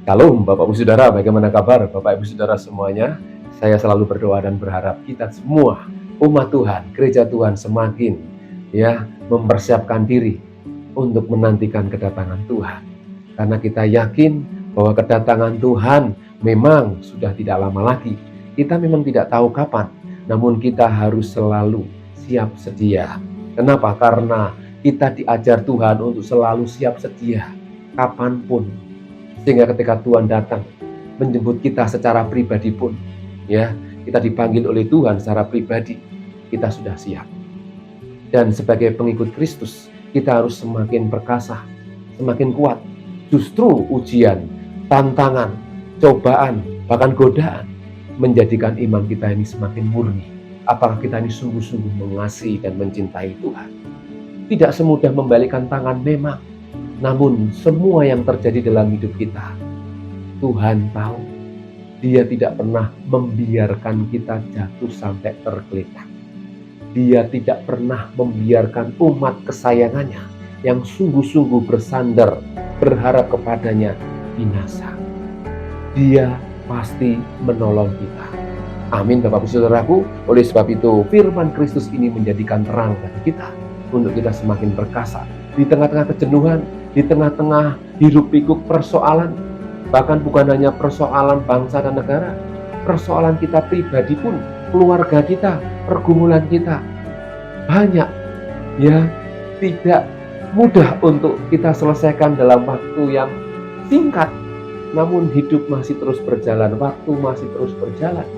Shalom Bapak Ibu Saudara, bagaimana kabar Bapak Ibu Saudara semuanya? Saya selalu berdoa dan berharap kita semua umat Tuhan, gereja Tuhan semakin mempersiapkan diri untuk menantikan kedatangan Tuhan. Karena kita yakin bahwa kedatangan Tuhan memang sudah tidak lama lagi. Kita memang tidak tahu kapan, namun kita harus selalu siap sedia. Kenapa? Karena kita diajar Tuhan untuk selalu siap sedia kapanpun. Sehingga ketika Tuhan datang menjemput kita secara pribadi pun, kita dipanggil oleh Tuhan secara pribadi, kita sudah siap. Dan sebagai pengikut Kristus, kita harus semakin perkasa, semakin kuat. Justru ujian, tantangan, cobaan, bahkan godaan menjadikan iman kita ini semakin murni. Apakah kita ini sungguh-sungguh mengasihi dan mencintai Tuhan? Tidak semudah membalikkan tangan memang, namun semua yang terjadi dalam hidup kita, Tuhan tahu. Dia tidak pernah membiarkan kita jatuh sampai tergeletak. Dia tidak pernah membiarkan umat kesayangannya yang sungguh-sungguh bersandar, berharap kepadanya binasa. Dia pasti menolong kita. Amin Bapak Ibu Saudaraku. Oleh sebab itu firman Kristus ini menjadikan terang bagi kita untuk kita semakin perkasa di tengah-tengah kejenuhan, di tengah-tengah hiruk-pikuk persoalan, bahkan bukan hanya persoalan bangsa dan negara, persoalan kita pribadi pun, keluarga kita, pergumulan kita banyak, tidak mudah untuk kita selesaikan dalam waktu yang singkat. Namun hidup masih terus berjalan, waktu masih terus berjalan.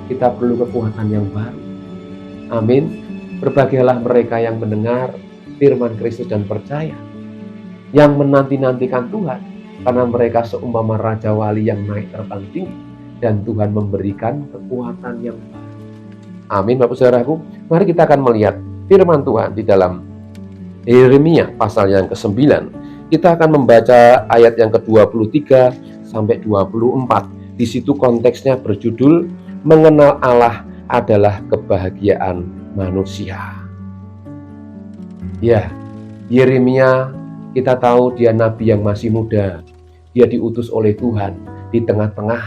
Kita perlu kekuatan yang baru. Amin. Berbahagialah mereka yang mendengar firman Kristus dan percaya, yang menanti-nantikan Tuhan, karena mereka seumpama Raja Wali yang naik terbang tinggi, dan Tuhan memberikan kekuatan yang baru. Amin Bapak Saudaraku. Mari kita akan melihat firman Tuhan di dalam Yeremia pasal yang ke-9. Kita akan membaca ayat yang ke-23 sampai 24. Di situ konteksnya berjudul Mengenal Allah adalah kebahagiaan manusia. Yeremia, kita tahu dia nabi yang masih muda. Dia diutus oleh Tuhan di tengah-tengah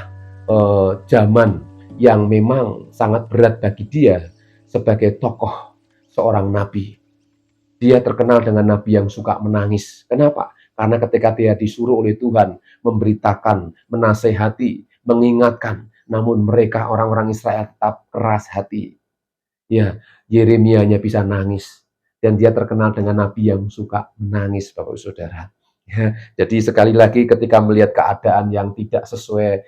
zaman yang memang sangat berat bagi dia sebagai tokoh seorang nabi. Dia terkenal dengan nabi yang suka menangis. Kenapa? Karena ketika dia disuruh oleh Tuhan memberitakan, menasehati, mengingatkan, namun mereka orang-orang Israel tetap keras hati. Yeremia hanya bisa nangis. Dan dia terkenal dengan nabi yang suka menangis, Bapak Saudara. Jadi sekali lagi ketika melihat keadaan yang tidak sesuai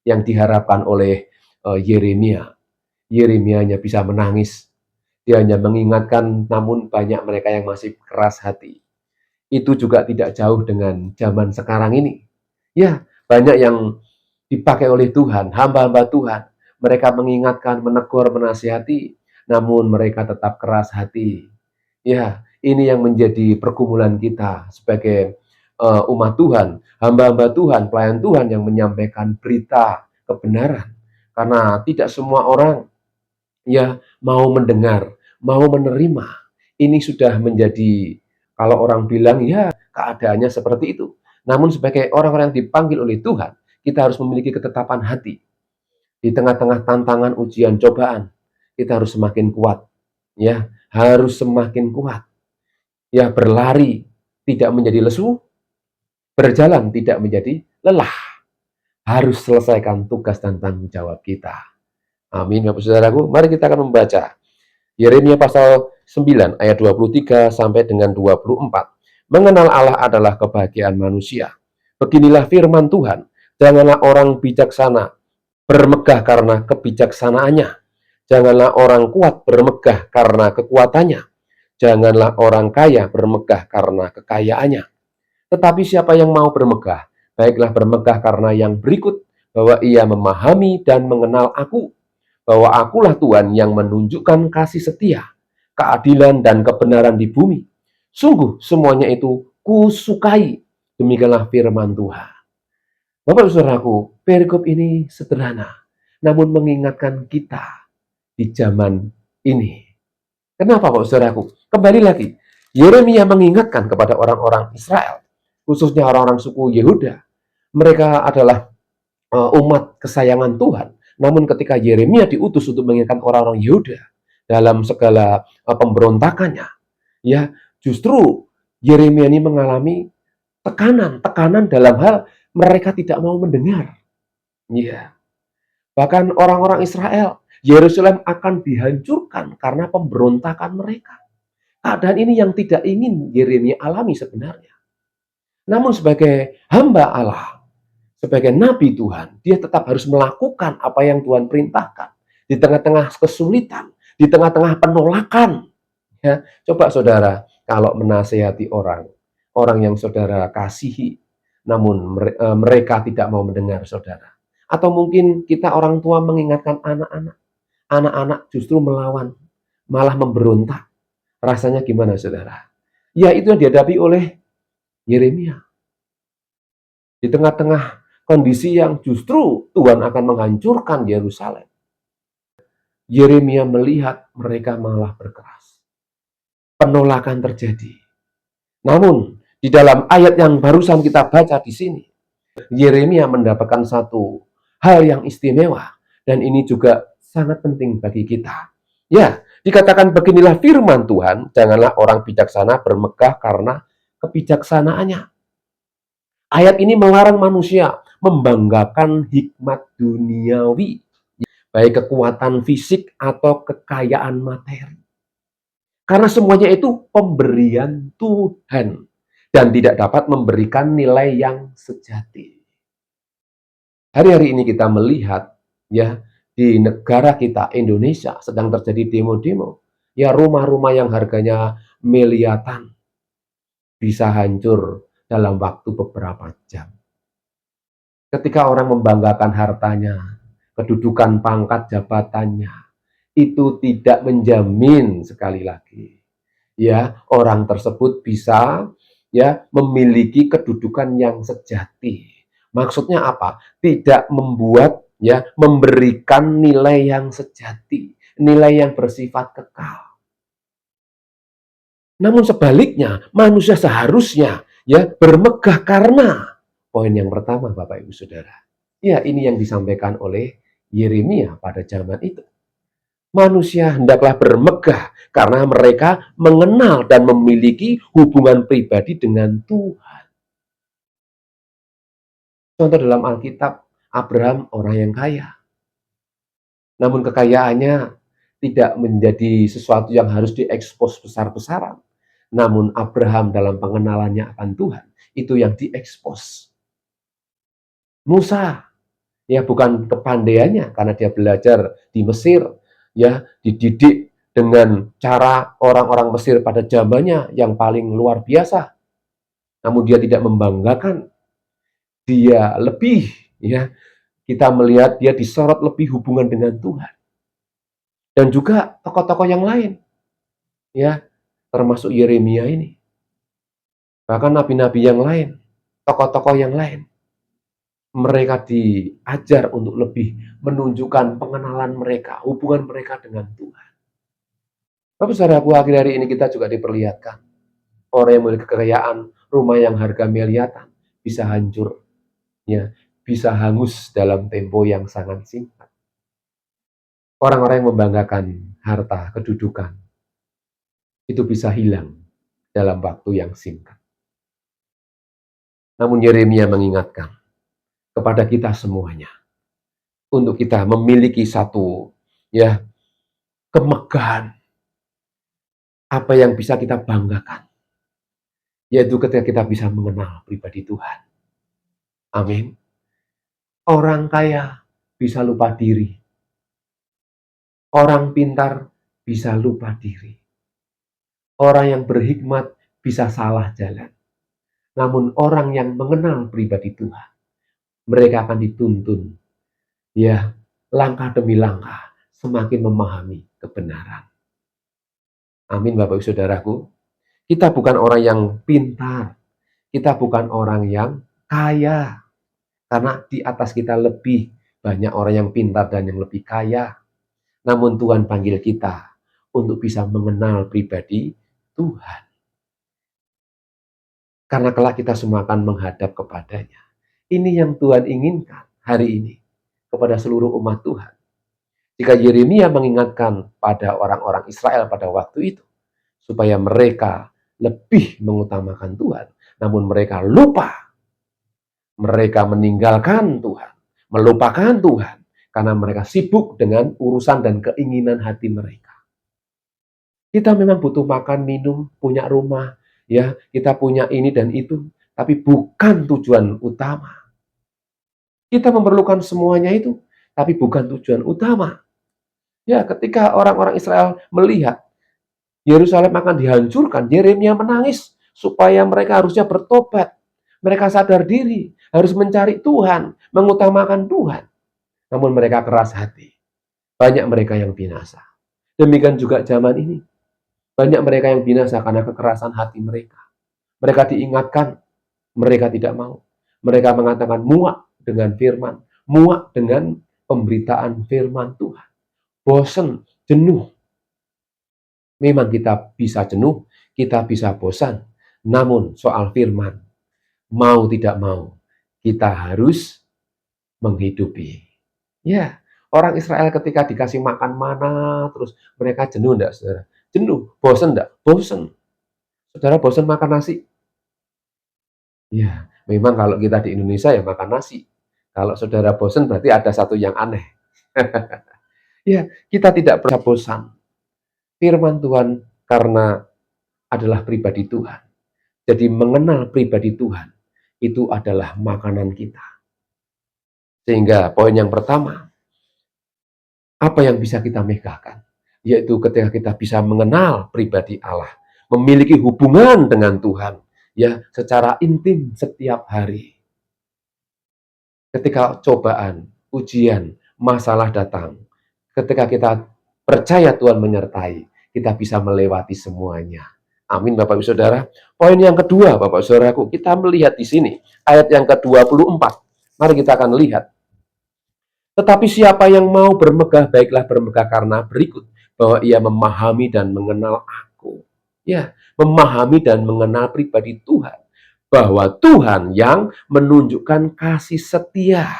yang diharapkan oleh Yeremia hanya bisa menangis. Dia hanya mengingatkan, namun banyak mereka yang masih keras hati. Itu juga tidak jauh dengan zaman sekarang ini. Banyak yang dipakai oleh Tuhan, hamba-hamba Tuhan. Mereka mengingatkan, menegur, menasihati, namun mereka tetap keras hati. Ini yang menjadi pergumulan kita sebagai umat Tuhan, hamba-hamba Tuhan, pelayan Tuhan yang menyampaikan berita kebenaran. Karena tidak semua orang mau mendengar, mau menerima. Ini sudah menjadi, kalau orang bilang keadaannya seperti itu. Namun sebagai orang-orang yang dipanggil oleh Tuhan, kita harus memiliki ketetapan hati. Di tengah-tengah tantangan, ujian, cobaan, kita harus semakin kuat. Harus semakin kuat. Berlari tidak menjadi lesu, berjalan tidak menjadi lelah. Harus selesaikan tugas dan tanggung jawab kita. Amin Bapak Saudaraku. Mari kita akan membaca Yeremia pasal 9 ayat 23 sampai dengan 24. Mengenal Allah adalah kebahagiaan manusia. Beginilah firman Tuhan. Janganlah orang bijaksana bermegah karena kebijaksanaannya. Janganlah orang kuat bermegah karena kekuatannya. Janganlah orang kaya bermegah karena kekayaannya. Tetapi siapa yang mau bermegah, baiklah bermegah karena yang berikut, bahwa ia memahami dan mengenal aku, bahwa akulah Tuhan yang menunjukkan kasih setia, keadilan dan kebenaran di bumi. Sungguh semuanya itu kusukai. Demikianlah firman Tuhan. Bapak Saudaraku, perikop ini sederhana, namun mengingatkan kita di zaman ini. Kenapa Bapak Saudaraku? Kembali lagi, Yeremia mengingatkan kepada orang-orang Israel, khususnya orang-orang suku Yehuda, Mereka adalah umat kesayangan Tuhan. Namun ketika Yeremia diutus untuk mengingatkan orang-orang Yehuda dalam segala pemberontakannya, ya justru Yeremia ini mengalami tekanan dalam hal mereka tidak mau mendengar. Ya, bahkan orang-orang Israel, Yerusalem akan dihancurkan karena pemberontakan mereka. Keadaan ini yang tidak ingin Yeremia alami sebenarnya. Namun sebagai hamba Allah, sebagai nabi Tuhan, dia tetap harus melakukan apa yang Tuhan perintahkan. Di tengah-tengah kesulitan, di tengah-tengah penolakan. Ya, coba saudara, kalau menasehati orang, orang yang saudara kasihi, namun mereka tidak mau mendengar saudara. Atau mungkin kita orang tua mengingatkan anak-anak, anak-anak justru melawan, malah memberontak. Rasanya gimana saudara? Ya itu yang dihadapi oleh Yeremia. Di tengah-tengah kondisi yang justru Tuhan akan menghancurkan Yerusalem. Yeremia melihat mereka malah berkeras. Penolakan terjadi. Namun, di dalam ayat yang barusan kita baca di sini, Yeremia mendapatkan satu hal yang istimewa. Dan ini juga sangat penting bagi kita. Ya, dikatakan beginilah firman Tuhan, janganlah orang bijaksana bermegah karena kebijaksanaannya. Ayat ini melarang manusia membanggakan hikmat duniawi, baik kekuatan fisik atau kekayaan materi. Karena semuanya itu pemberian Tuhan dan tidak dapat memberikan nilai yang sejati. Hari-hari ini kita melihat ya di negara kita Indonesia sedang terjadi demo-demo. Ya rumah-rumah yang harganya miliaran bisa hancur dalam waktu beberapa jam. Ketika orang membanggakan hartanya, kedudukan pangkat jabatannya, itu tidak menjamin sekali lagi ya orang tersebut bisa ya memiliki kedudukan yang sejati. Maksudnya apa? Tidak membuat ya memberikan nilai yang sejati, nilai yang bersifat kekal. Namun sebaliknya, manusia seharusnya ya bermegah karena poin yang pertama Bapak Ibu Saudara. Ya, ini yang disampaikan oleh Yeremia pada zaman itu. Manusia hendaklah bermegah karena mereka mengenal dan memiliki hubungan pribadi dengan Tuhan. Contoh dalam Alkitab, Abraham orang yang kaya. Namun kekayaannya tidak menjadi sesuatu yang harus diekspos besar-besaran. Namun Abraham dalam pengenalannya akan Tuhan, itu yang diekspos. Musa, ya bukan kepandaiannya karena dia belajar di Mesir, ya dididik dengan cara orang-orang Mesir pada zamannya yang paling luar biasa. Namun dia tidak membanggakan, dia lebih ya kita melihat dia disorot lebih hubungan dengan Tuhan. Dan juga tokoh-tokoh yang lain, ya termasuk Yeremia ini. Bahkan nabi-nabi yang lain, tokoh-tokoh yang lain. Mereka diajar untuk lebih menunjukkan pengenalan mereka, hubungan mereka dengan Tuhan. Tapi saudaraku, akhir hari ini kita juga diperlihatkan. Orang yang memiliki kekayaan, rumah yang harga miliaran, bisa hancur. Ya, bisa hangus dalam tempo yang sangat singkat. Orang-orang yang membanggakan harta, kedudukan, itu bisa hilang dalam waktu yang singkat. Namun Yeremia mengingatkan kepada kita semuanya untuk kita memiliki satu ya kemegahan apa yang bisa kita banggakan, yaitu ketika kita bisa mengenal pribadi Tuhan. Amin. Orang kaya bisa lupa diri. Orang pintar bisa lupa diri. Orang yang berhikmat bisa salah jalan. Namun orang yang mengenal pribadi Tuhan, mereka akan dituntun ya langkah demi langkah semakin memahami kebenaran. Amin Bapak Ibu Saudaraku. Kita bukan orang yang pintar. Kita bukan orang yang kaya. Karena di atas kita lebih banyak orang yang pintar dan yang lebih kaya. Namun Tuhan panggil kita untuk bisa mengenal pribadi Tuhan. Karena kelak kita semua akan menghadap kepadanya. Ini yang Tuhan inginkan hari ini kepada seluruh umat Tuhan. Jika Yeremia mengingatkan pada orang-orang Israel pada waktu itu, supaya mereka lebih mengutamakan Tuhan, namun mereka lupa, mereka meninggalkan Tuhan, melupakan Tuhan, karena mereka sibuk dengan urusan dan keinginan hati mereka. Kita memang butuh makan, minum, punya rumah, ya, kita punya ini dan itu, tapi bukan tujuan utama. Kita memerlukan semuanya itu, tapi bukan tujuan utama. Ya, ketika orang-orang Israel melihat Yerusalem akan dihancurkan, Yeremia menangis supaya mereka harusnya bertobat. Mereka sadar diri, harus mencari Tuhan, mengutamakan Tuhan. Namun mereka keras hati. Banyak mereka yang binasa. Demikian juga zaman ini. Banyak mereka yang binasa karena kekerasan hati mereka. Mereka diingatkan, mereka tidak mau. Mereka mengatakan muak dengan firman, muak dengan pemberitaan firman Tuhan. Bosan, jenuh. Memang kita bisa jenuh, kita bisa bosan. Namun soal firman, mau tidak mau, kita harus menghidupi. Ya, orang Israel ketika dikasih makan mana, terus mereka jenuh enggak, saudara? Jenuh, bosan enggak? Bosan. Saudara bosan makan nasi? Ya, memang kalau kita di Indonesia ya makan nasi. Kalau saudara bosan berarti ada satu yang aneh. Ya, kita tidak pernah bosan. Firman Tuhan karena adalah pribadi Tuhan. Jadi mengenal pribadi Tuhan itu adalah makanan kita. Sehingga poin yang pertama, apa yang bisa kita megahkan? Yaitu ketika kita bisa mengenal pribadi Allah, memiliki hubungan dengan Tuhan, ya, secara intim setiap hari. Ketika cobaan, ujian, masalah datang, ketika kita percaya Tuhan menyertai, kita bisa melewati semuanya. Amin, Bapak Ibu Saudara. Poin yang kedua, Bapak Saudaraku, kita melihat di sini ayat yang ke-24. Mari kita akan lihat. Tetapi siapa yang mau bermegah, baiklah bermegah karena berikut, bahwa ia memahami dan mengenal aku. Ya, memahami dan mengenal pribadi Tuhan. Bahwa Tuhan yang menunjukkan kasih setia.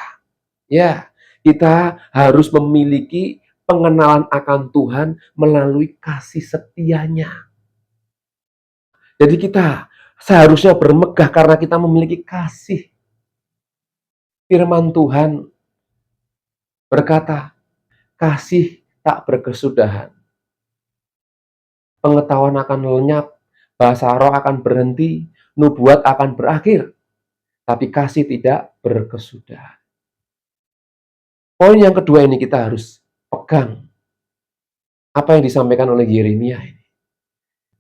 Ya, kita harus memiliki pengenalan akan Tuhan melalui kasih setianya. Jadi kita seharusnya bermegah karena kita memiliki kasih. Firman Tuhan berkata, kasih tak berkesudahan. Pengetahuan akan lenyap, bahasa roh akan berhenti, nubuat akan berakhir. Tapi kasih tidak berkesudahan. Poin yang kedua ini kita harus pegang. Apa yang disampaikan oleh Yeremia ini.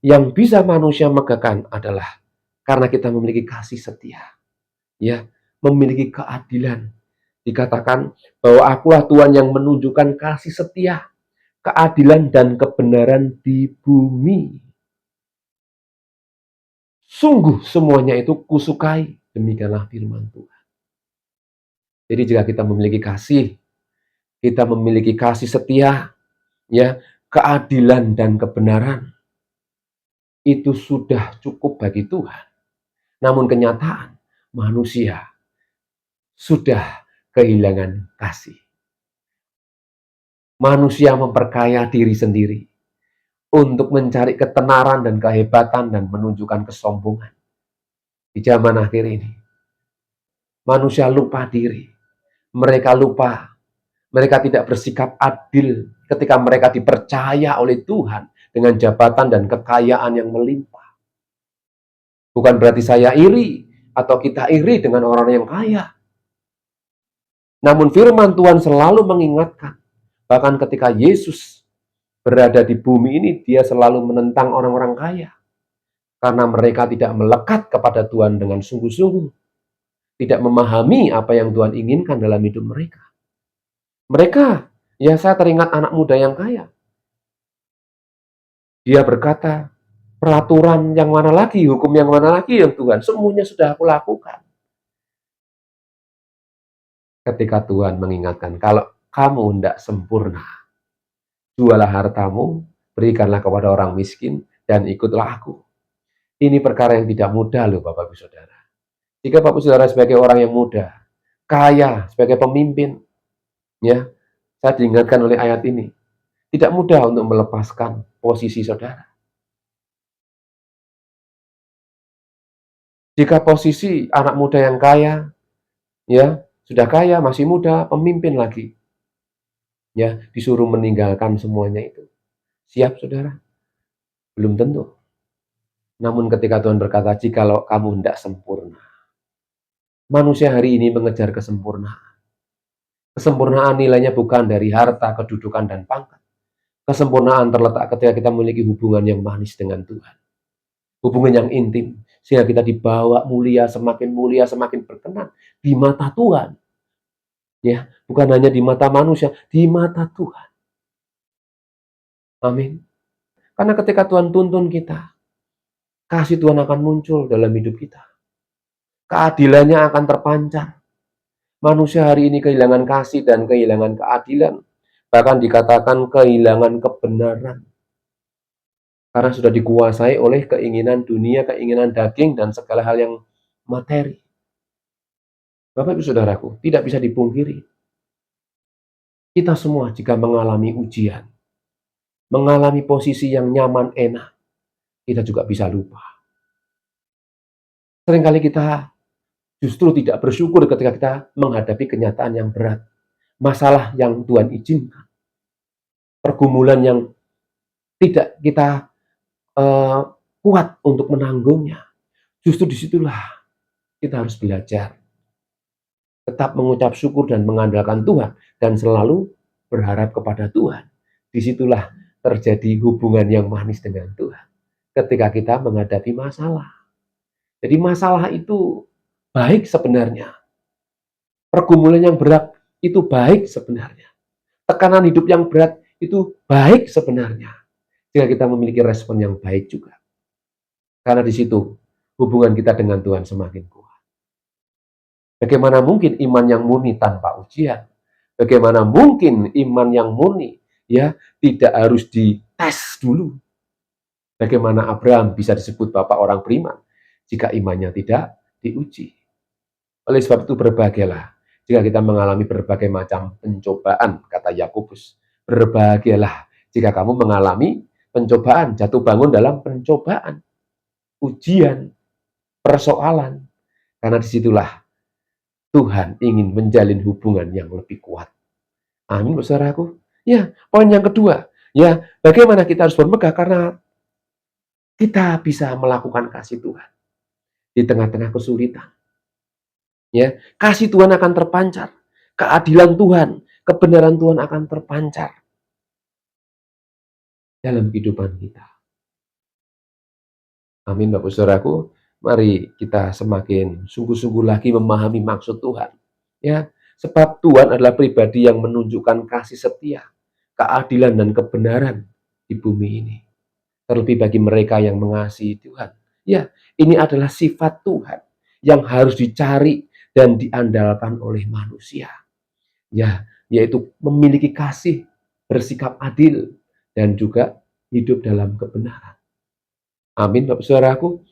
Yang bisa manusia megahkan adalah karena kita memiliki kasih setia. Ya, memiliki keadilan. Dikatakan bahwa akulah Tuhan yang menunjukkan kasih setia, keadilan dan kebenaran di bumi. Sungguh semuanya itu kusukai. Demikianlah firman Tuhan. Jadi jika kita memiliki kasih, kita memiliki kasih setia, ya, keadilan dan kebenaran, itu sudah cukup bagi Tuhan. Namun kenyataan, manusia sudah kehilangan kasih. Manusia memperkaya diri sendiri untuk mencari ketenaran dan kehebatan dan menunjukkan kesombongan. Di zaman akhir ini, manusia lupa diri. Mereka lupa. Mereka tidak bersikap adil ketika mereka dipercaya oleh Tuhan dengan jabatan dan kekayaan yang melimpah. Bukan berarti saya iri atau kita iri dengan orang yang kaya. Namun firman Tuhan selalu mengingatkan, bahkan ketika Yesus berada di bumi ini, dia selalu menentang orang-orang kaya. Karena mereka tidak melekat kepada Tuhan dengan sungguh-sungguh. Tidak memahami apa yang Tuhan inginkan dalam hidup mereka. Mereka, ya saya teringat anak muda yang kaya. Dia berkata, peraturan yang mana lagi, hukum yang mana lagi yang Tuhan, semuanya sudah aku lakukan. Ketika Tuhan mengingatkan, kalau kamu tidak sempurna, jualah hartamu, berikanlah kepada orang miskin, dan ikutlah aku. Ini perkara yang tidak mudah loh Bapak Ibu Saudara. Jika Bapak Ibu Saudara sebagai orang yang muda, kaya, sebagai pemimpin, ya, saya diingatkan oleh ayat ini, tidak mudah untuk melepaskan posisi saudara. Jika posisi anak muda yang kaya, ya, sudah kaya, masih muda, pemimpin lagi, ya, disuruh meninggalkan semuanya itu. Siap, saudara? Belum tentu. Namun ketika Tuhan berkata, jikalau kamu hendak sempurna. Manusia hari ini mengejar kesempurnaan. Kesempurnaan nilainya bukan dari harta, kedudukan, dan pangkat. Kesempurnaan terletak ketika kita memiliki hubungan yang manis dengan Tuhan. Hubungan yang intim. Sehingga kita dibawa mulia, semakin berkenan di mata Tuhan. Ya, bukan hanya di mata manusia, di mata Tuhan. Amin. Karena ketika Tuhan tuntun kita, kasih Tuhan akan muncul dalam hidup kita. Keadilannya akan terpancar. Manusia hari ini kehilangan kasih dan kehilangan keadilan. Bahkan dikatakan kehilangan kebenaran. Karena sudah dikuasai oleh keinginan dunia, keinginan daging, dan segala hal yang materi. Bapak Ibu Saudaraku, tidak bisa dipungkiri. Kita semua jika mengalami ujian, mengalami posisi yang nyaman, enak, kita juga bisa lupa. Seringkali kita justru tidak bersyukur ketika kita menghadapi kenyataan yang berat. Masalah yang Tuhan izinkan. Pergumulan yang tidak kita kuat untuk menanggungnya. Justru disitulah kita harus belajar. Tetap mengucap syukur dan mengandalkan Tuhan. Dan selalu berharap kepada Tuhan. Disitulah terjadi hubungan yang manis dengan Tuhan. Ketika kita menghadapi masalah. Jadi masalah itu baik sebenarnya. Pergumulan yang berat itu baik sebenarnya. Tekanan hidup yang berat itu baik sebenarnya. Jika kita memiliki respon yang baik juga. Karena di situ hubungan kita dengan Tuhan semakin kuat. Bagaimana mungkin iman yang murni tanpa ujian? Bagaimana mungkin iman yang murni ya tidak harus dites dulu? Bagaimana Abraham bisa disebut bapak orang beriman jika imannya tidak diuji? Oleh sebab itu berbahagialah jika kita mengalami berbagai macam pencobaan, kata Yakobus. Berbahagialah jika kamu mengalami pencobaan, jatuh bangun dalam pencobaan, ujian, persoalan. Karena disitulah Tuhan ingin menjalin hubungan yang lebih kuat. Amin, saudaraku. Ya, poin yang kedua, ya, bagaimana kita harus bermegah karena kita bisa melakukan kasih Tuhan di tengah-tengah kesulitan. Ya, kasih Tuhan akan terpancar, keadilan Tuhan, kebenaran Tuhan akan terpancar dalam kehidupan kita. Amin, Bapak Saudaraku. Mari kita semakin sungguh-sungguh lagi memahami maksud Tuhan. Ya, sebab Tuhan adalah pribadi yang menunjukkan kasih setia, keadilan dan kebenaran di bumi ini. Terlebih bagi mereka yang mengasihi Tuhan. Ya, ini adalah sifat Tuhan yang harus dicari dan diandalkan oleh manusia. Ya, yaitu memiliki kasih, bersikap adil, dan juga hidup dalam kebenaran. Amin, Bapak Saudaraku.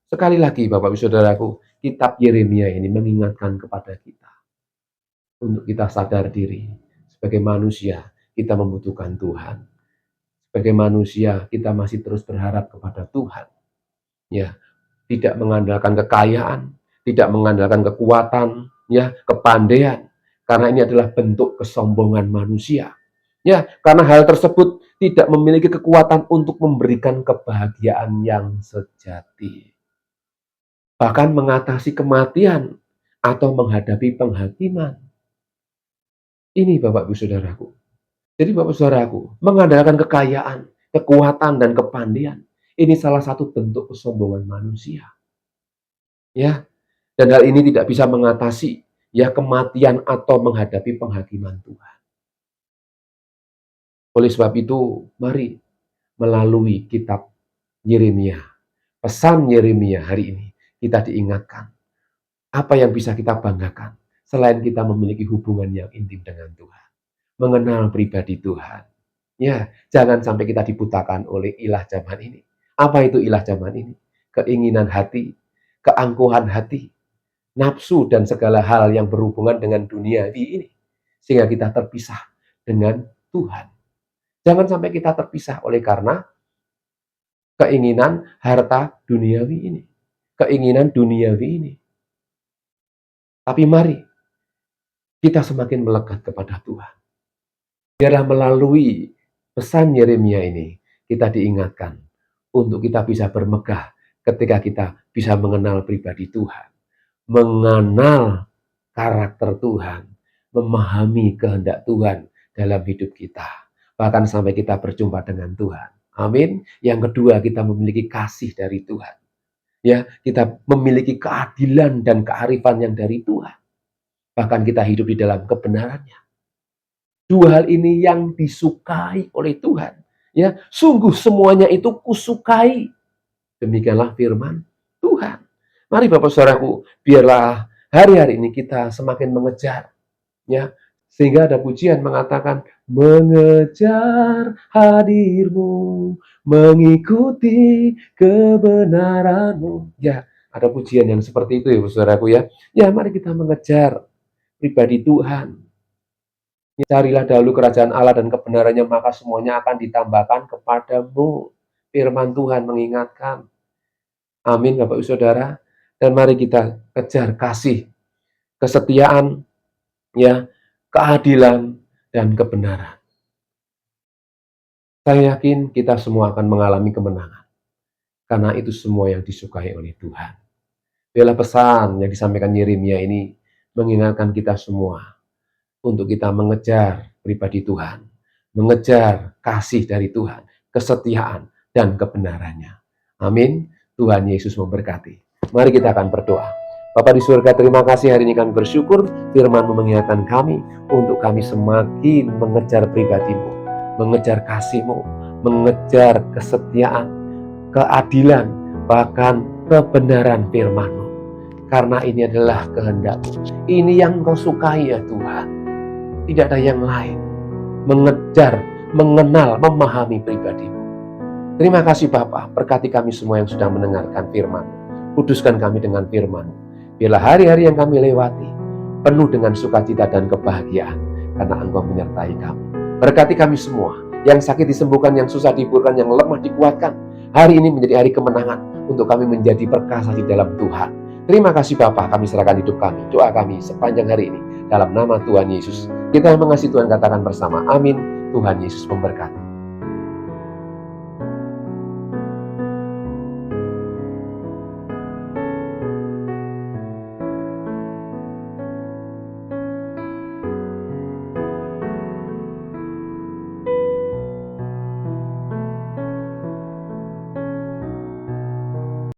Sekali lagi, Bapak Saudaraku, kitab Yeremia ini mengingatkan kepada kita untuk kita sadar diri. Sebagai manusia, kita membutuhkan Tuhan. Sebagai manusia, kita masih terus berharap kepada Tuhan. Ya, tidak mengandalkan kekayaan, tidak mengandalkan kekuatan, ya, kepandaian, karena ini adalah bentuk kesombongan manusia. Ya, karena hal tersebut tidak memiliki kekuatan untuk memberikan kebahagiaan yang sejati. Bahkan mengatasi kematian atau menghadapi penghakiman. Ini Bapak Ibu Saudaraku. Jadi Bapak Saudaraku, mengandalkan kekayaan, kekuatan dan kepandaian, ini salah satu bentuk kesombongan manusia. Ya, dan hal ini tidak bisa mengatasi ya kematian atau menghadapi penghakiman Tuhan. Oleh sebab itu, mari melalui kitab Yeremia, pesan Yeremia hari ini, kita diingatkan apa yang bisa kita banggakan selain kita memiliki hubungan yang intim dengan Tuhan, mengenal pribadi Tuhan. Ya, jangan sampai kita dibutakan oleh ilah zaman ini. Apa itu ilah zaman ini? Keinginan hati, keangkuhan hati, nafsu dan segala hal yang berhubungan dengan duniawi ini. Sehingga kita terpisah dengan Tuhan. Jangan sampai kita terpisah oleh karena keinginan harta duniawi ini. Keinginan duniawi ini. Tapi mari kita semakin melekat kepada Tuhan. Biarlah melalui pesan Yeremia ini kita diingatkan untuk kita bisa bermegah ketika kita bisa mengenal pribadi Tuhan, mengenal karakter Tuhan, memahami kehendak Tuhan dalam hidup kita, bahkan sampai kita berjumpa dengan Tuhan. Amin. Yang kedua, kita memiliki kasih dari Tuhan. Ya, kita memiliki keadilan dan kearifan yang dari Tuhan. Bahkan kita hidup di dalam kebenarannya. Dua hal ini yang disukai oleh Tuhan. Ya, sungguh semuanya itu kusukai. Demikianlah firman Tuhan. Mari Bapak Saudaraku, biarlah hari-hari ini kita semakin mengejar, ya, sehingga ada pujian mengatakan mengejar hadirmu, mengikuti kebenaranmu. Ya, ada pujian yang seperti itu ya Bapak Saudaraku ya. Ya, mari kita mengejar pribadi Tuhan. Carilah dahulu kerajaan Allah dan kebenarannya, maka semuanya akan ditambahkan kepadamu. Firman Tuhan mengingatkan. Amin Bapak Ibu Saudara. Dan mari kita kejar kasih, kesetiaan, ya, keadilan, dan kebenaran. Saya yakin kita semua akan mengalami kemenangan. Karena itu semua yang disukai oleh Tuhan. Biarlah pesan yang disampaikan Yeremia ini mengingatkan kita semua untuk kita mengejar pribadi Tuhan, mengejar kasih dari Tuhan, kesetiaan, dan kebenarannya. Amin. Tuhan Yesus memberkati. Mari kita akan berdoa. Bapa di surga, terima kasih hari ini kami bersyukur firman-Mu mengingatkan kami untuk kami semakin mengejar pribadi-Mu, mengejar kasih-Mu, mengejar kesetiaan, keadilan, bahkan kebenaran firman-Mu. Karena ini adalah kehendak-Mu. Ini yang Engkau sukai ya Tuhan. Tidak ada yang lain. Mengejar, mengenal, memahami pribadi-Mu. Terima kasih Bapa, berkati kami semua yang sudah mendengarkan firman. Kuduskan kami dengan firman. Biarlah hari-hari yang kami lewati penuh dengan sukacita dan kebahagiaan, karena Engkau menyertai kami. Berkati kami semua, yang sakit disembuhkan, yang susah dihiburkan, yang lemah dikuatkan. Hari ini menjadi hari kemenangan untuk kami menjadi perkasa di dalam Tuhan. Terima kasih Bapa, kami serahkan hidup kami, doa kami sepanjang hari ini dalam nama Tuhan Yesus. Kita yang mengasihi Tuhan katakan bersama, amin. Tuhan Yesus memberkati.